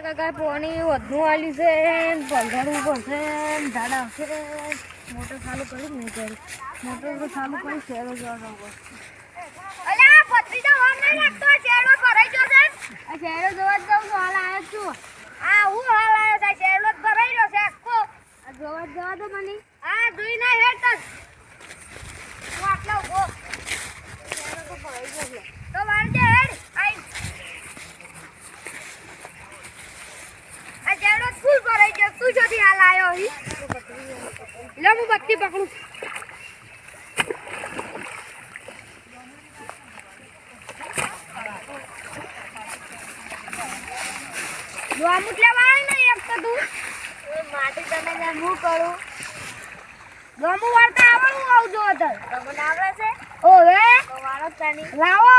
કાકા પાણી વધુ આલ્યું છે પંધારવું પડશે ઝાડા આવશે મોટર ચાલુ કરી નહીં કરી મોટર તો ચાલુ કરી શેરો જવાનો અલ્યા પત્રીજા વામ નહીં લાગતો શેરો ભરાઈ ગયો છે આ શેરો જોવા જ જાઉં છું હાલ આવ્યો છું હું હાલ આવ્યો છે શેરો જ ભરાઈ રહ્યો છે આખો આ જોવા જ જવા દો મને જોઈ ના હેડ તક હું આટલા ઉભો શેરો તો ભરાઈ ગયો છે તો વાળજે હેડ આઈ આ શેરો ફૂલ ભરાઈ ગયો તું જોથી હાલ આવ્યો હી લે હું બત્તી પકડું ગોમુટ લેવાય ને એક તો તું માટી તમે જ્યાં હું કરું ગોમુ વાળતા આવડું આવજો અત્યારે તમને આવડે છે ઓવે તો વાળો તાની લાવો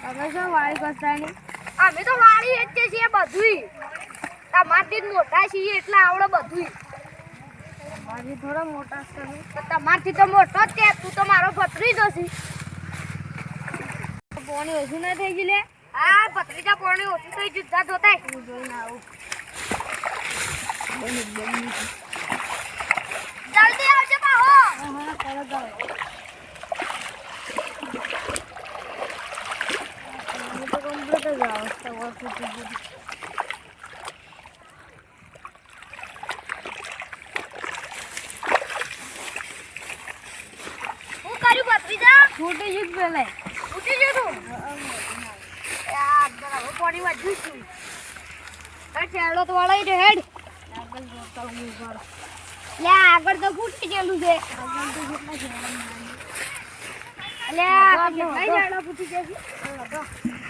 તમે શું વાળી કસ્તાની અમે તો વાળી જ છીએ બધુંય તમારથી જ મોટા છીએ એટલે આવડે બધુંય મારી થોડા મોટા છે તો તમારથી તો મોટો જ છે તું તો મારો ભત્રીજો છે પાણી ઓછું ના થઈ ગયું લે હા ભત્રીજા પાણી ઓછું થઈ ગયું જા જોતાય હું જોઈને આવું જલ્દી આવજો બાહો હા તરત આવો હું તો કમ્પ્લીટ જ આવો સવાર સુધી હું કર્યું ભત્રીજા છૂટી જ પેલા ઉઠી ગયો તું યાર બરાબર પાણી વાજ્યું છું શેરડો તો વળાઈ રહ્યો હેડ આગળ જોતા હું ઉભા રહો. લે આગળ તો ફૂટી ગયેલું છે આગળ તો કેટલા શેરડા લે આ કેટલા ઝાડા ફૂટી ગયા છે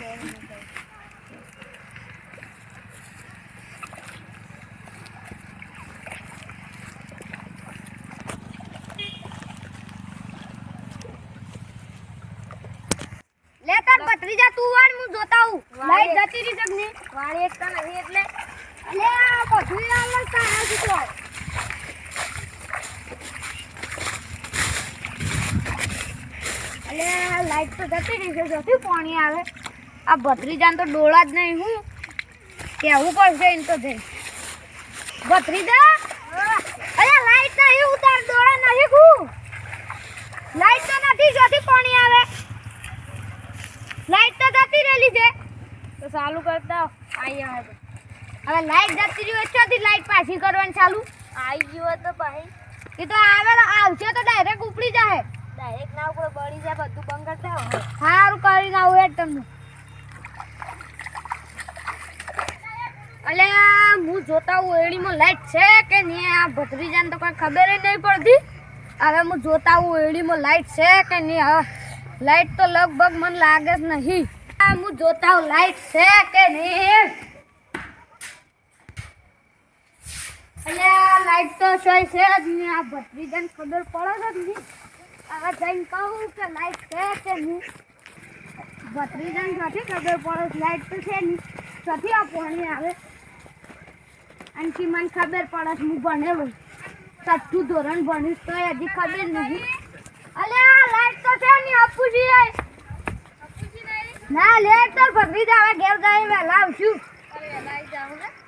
લે તાર ભત્રીજા તું વાળ હું જોતા હું લાઈટ જતી રહી સગની વાળી એકતા નહીં એટલે લે આ બધું આલસ તારા છે તો અલે લાઈટ તો જતી રહી છે જતી પાણી આવે આ ભત્રીજાને તો ડોળા જ નહીં હું કેવું પડશે એમ તો જઈ ભત્રીજા અરે લાઈટ નહીં ઉતાર ડોળા નહીં હું લાઈટ તો નથી જતી પાણી આવે લાઈટ તો જતી રહેલી છે તો ચાલુ કરતા આવી આવે હવે લાઈટ જતી રહી એટલાથી લાઈટ પાછી કરવાની ચાલુ આવી ગયો તો ભાઈ એ તો આવે આવશે તો ડાયરેક્ટ ઉપડી જાય ડાયરેક્ટ ના ઉપર બળી જાય બધું બંધ કરતા હોય સારું કરીને આવું હેડ તમને અલ્યા હું જોતા હું એડીમાં લાઈટ છે કે નહીં આ ભત્રીજાને તો કોઈ ખબર જ નહીં પડતી હવે હું જોતા હું એડીમાં લાઈટ છે કે નહીં હવે લાઈટ તો લગભગ મને લાગે જ નહીં આ હું જોતા હું લાઈટ છે કે નહીં અલ્યા લાઈટ તો સોય છે જ નહીં આ ભત્રીજાને ખબર પડે જ નહીં હવે જઈને કહું કે લાઈટ છે કે નહીં ભત્રીજાને સાથે ખબર પડે લાઈટ તો છે નહીં સાથે આ પાણી આવે અને મને ખબર પડે હું ભણેલો છઠ્ઠું ધોરણ ભણીશ તો હજી ખબર નહીં અલે આ લાઈટ તો છે નહીં અપુજી ના લેટ તો ભત્રીજા હવે ઘેર જઈ વહેલા આવશું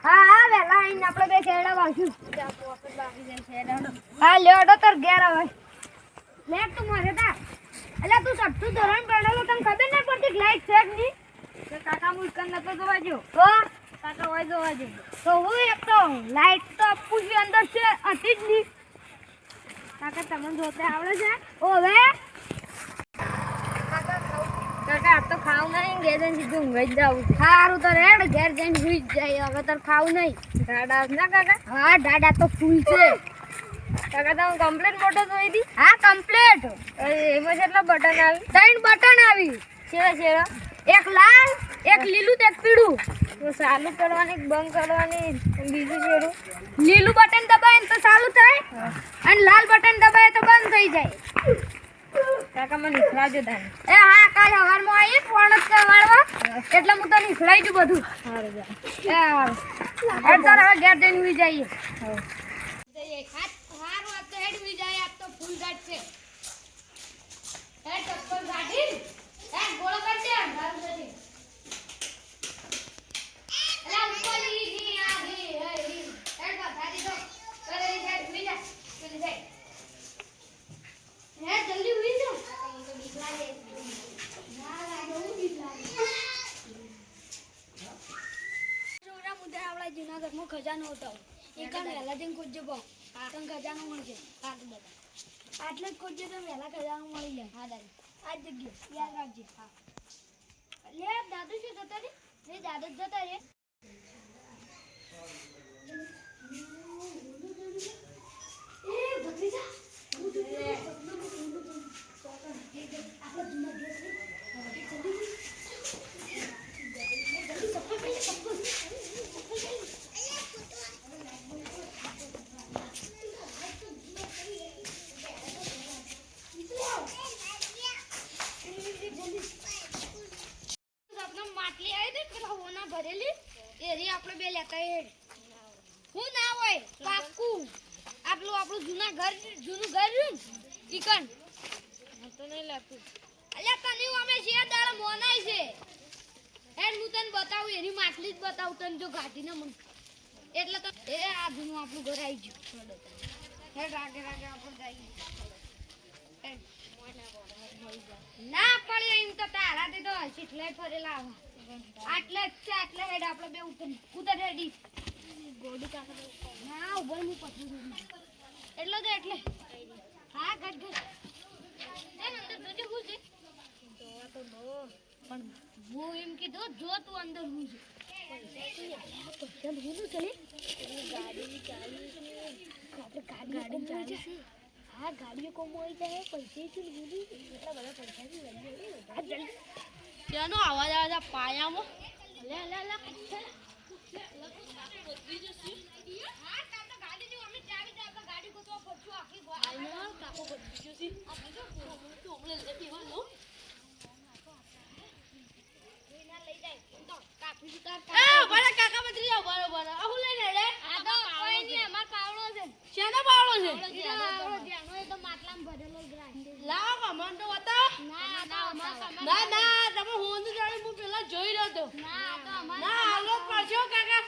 હા હા વહેલા આવીને આપણે બે શેરડા વાવશું હા લેડો તાર ઘેર આવે લેટ તું મારે તા એટલે તું છઠ્ઠું ધોરણ ભણેલો તને ખબર નહીં પડતી લાઈટ છે જ નહીં કાકા મુસ્કાન નતો જોવા જો તો કાકા હોય જોવા જો તો હું એક તો લાઈટ તો અપુજી અંદર છે હતી જ નહીં કાકા તમને જોતે આવડે છે ઓવે કાકા આ તો ખાવ નહીં ઘેર જઈને સીધું ઊંઘાઈ જ જાવું છે સારું તો રેડ ઘેર જઈને સુઈ જ જાય હવે તાર ખાવું નહીં દાડા ના કાકા હા દાડા તો ફૂલ છે કાકા તમે કમ્પ્લેટ મોટો જોઈ હતી હા કમ્પ્લીટ એમાં કેટલા બટન આવી 3 બટન આવી છેડા છેડા એક લાલ એક લીલું ને એક પીળું તો ચાલુ કરવાની બંધ કરવાની બીજું છેડું લીલું બટન દબાય ને તો ચાલુ થાય અને લાલ બટન દબાય તો બંધ થઈ જાય કાકા મને નીકળાજો તાને એ હા કાલ સવારમાં આવી ફોન જ કરવાડવા એટલે હું તો નીકળાઈ જુ બધું સારું જા એ હારું તાર હવે ઘેર જઈને સુઈ જઈએ હા હારું આજ તો હેડ સુઈ જાય આજ તો ફૂલ ગાઢ છે હેડ ચપ્પલ ગાઢી ખજાનો હતો એ કામ વહેલા જઈને ખોજજો બહુ તને ખજાનો મળશે હા તો બધા આટલે જ ખોજજો તો વહેલા ખજાનો મળી જાય હા દાદા આ જ જગ્યા યાદ રાખજે હા લે દાદુ શું જતા રે એ દાદુ જ જતા રે એ ભત્રીજા માટલી આવી દે પેલા હોના ભરેલી એરી આપણે બે લેતા એ હું ના હોય પાકું આપણું જૂનું ઘર રહ્યું ચિકન તો નહીં લાગતું અલ્યા તને અમે છે દાડા મોનાઈ છે હેડ હું તને બતાવું એની માટલી જ બતાવું તને જો ગાડી ને મને એટલે તો એ આ જૂનું આપણું ઘર આવી ગયું હેડ રાગે આપણે જઈએ ના પડે એમ તો તારાથી તો એટલે ફરેલા આટલે જ છે આટલે હેડ આપણે બે ઉતર હેડી ગોડી કાકા ના ઉભર હું પછું એટલે તો એટલે હા ગડ અંદર જોજે હું છે જોવા તો બહુ પણ હું એમ કીધું જો તું અંદર હું છે પૈસા ભૂલું ચલે ગાડી ચાલી છે ગાડી ચાલી છે હા ગાડીઓ કોમ હોય જાય પૈસા છે ભૂલી એટલા બધા પૈસા છે આ જલ્દી ત્યાંનો અવાજ આવે છે પાયામાં લે લે લે કાકો બધી જશે તો હમણાં લેતી હોય લો કાકા બધી જાવ બરોબર આહુ લઈને રે આ તો કોઈ નહીં અમાર પાવડો છે શેનો પાવડો છે પાવડો ધ્યાનો એ તો માટલામાં ભરેલો જ રાખે લાવ કમન તો બતા ના ના અમાર ના તમે હું જાણી હું પેલા જોઈ રહ્યો તો ના તો અમાર ના હાલો પાછો કાકા